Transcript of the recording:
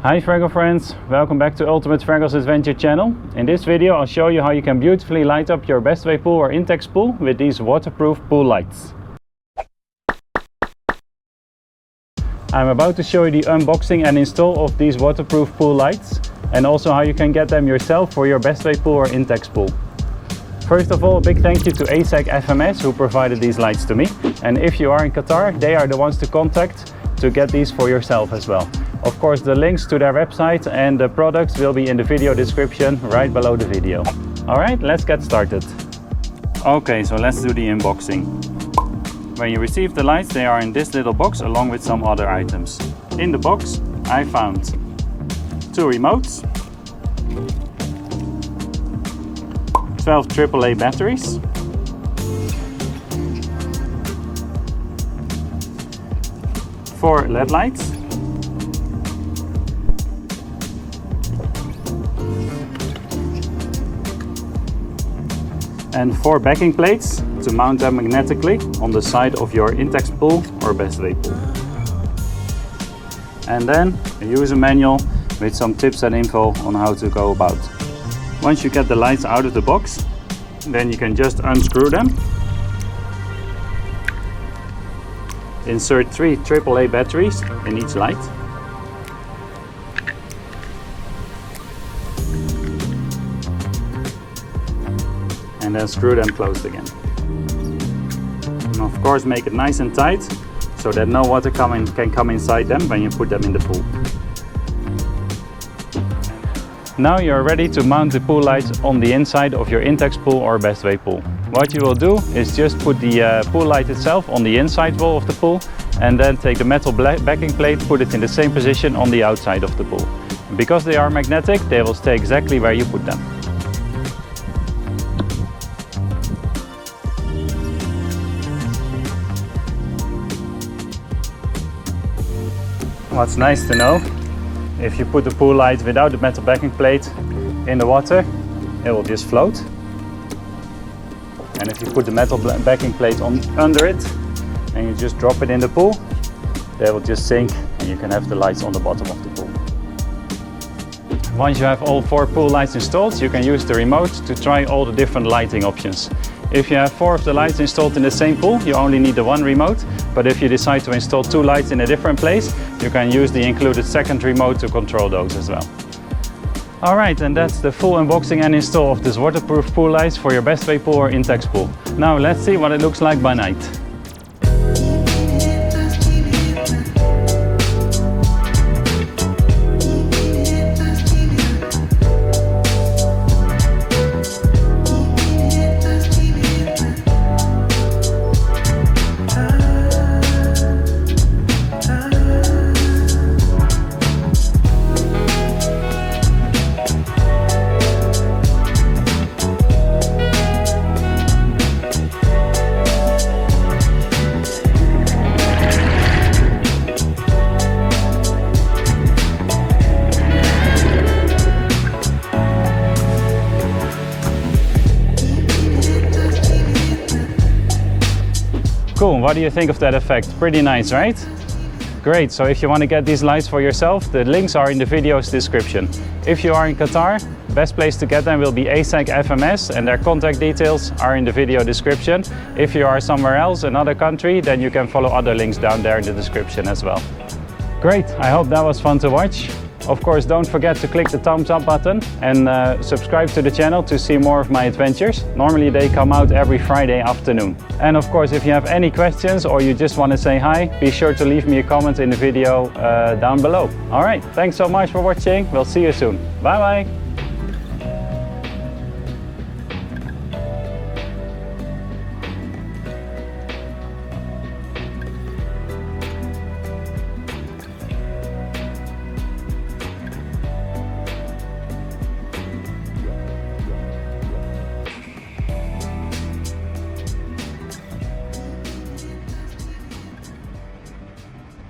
Hi Fraggle friends, welcome back to Ultimate Fraggles Adventure channel. In this video I'll show you how you can beautifully light up your Bestway pool or Intex pool with these waterproof pool lights. I'm about to show you the unboxing and install of these waterproof pool lights and also how you can get them yourself for your Bestway pool or Intex pool. First of all, a big thank you to ASEC FMS who provided these lights to me, and if you are in Qatar, they are the ones to contact to get these for yourself as well. Of course, the links to their website and the products will be in the video description right below the video. Alright, let's get started. Okay, so let's do the unboxing. When you receive the lights, they are in this little box along with some other items. In the box I found 2 remotes, 12 AAA batteries, four LED lights, and 4 backing plates to mount them magnetically on the side of your Intex pool or Bestway pool. And then a user manual with some tips and info on how to go about. Once you get the lights out of the box, then you can just unscrew them. Insert 3 AAA batteries in each light. And then screw them closed again. And of course make it nice and tight so that no water can come inside them when you put them in the pool. Now you are ready to mount the pool lights on the inside of your Intex pool or Bestway pool. What you will do is just put the pool light itself on the inside wall of the pool and then take the metal backing plate, put it in the same position on the outside of the pool. Because they are magnetic, they will stay exactly where you put them. What's nice to know, if you put the pool light without the metal backing plate in the water, it will just float. And if you put the metal backing plate under it and you just drop it in the pool, they will just sink and you can have the lights on the bottom of the pool. Once you have all 4 pool lights installed, you can use the remote to try all the different lighting options. If you have 4 of the lights installed in the same pool, you only need the 1 remote, but if you decide to install 2 lights in a different place, you can use the included second remote to control those as well. Alright, and that's the full unboxing and install of this waterproof pool lights for your Bestway pool or Intex pool. Now let's see what it looks like by night. Cool, what do you think of that effect? Pretty nice, right? Great, so if you want to get these lights for yourself, the links are in the video's description. If you are in Qatar, best place to get them will be ASEC FMS and their contact details are in the video description. If you are somewhere else, another country, then you can follow other links down there in the description as well. Great, I hope that was fun to watch. Of course, don't forget to click the thumbs up button and subscribe to the channel to see more of my adventures. Normally they come out every Friday afternoon. And of course, if you have any questions or you just want to say hi, be sure to leave me a comment in the video down below. Alright, thanks so much for watching. We'll see you soon. Bye bye!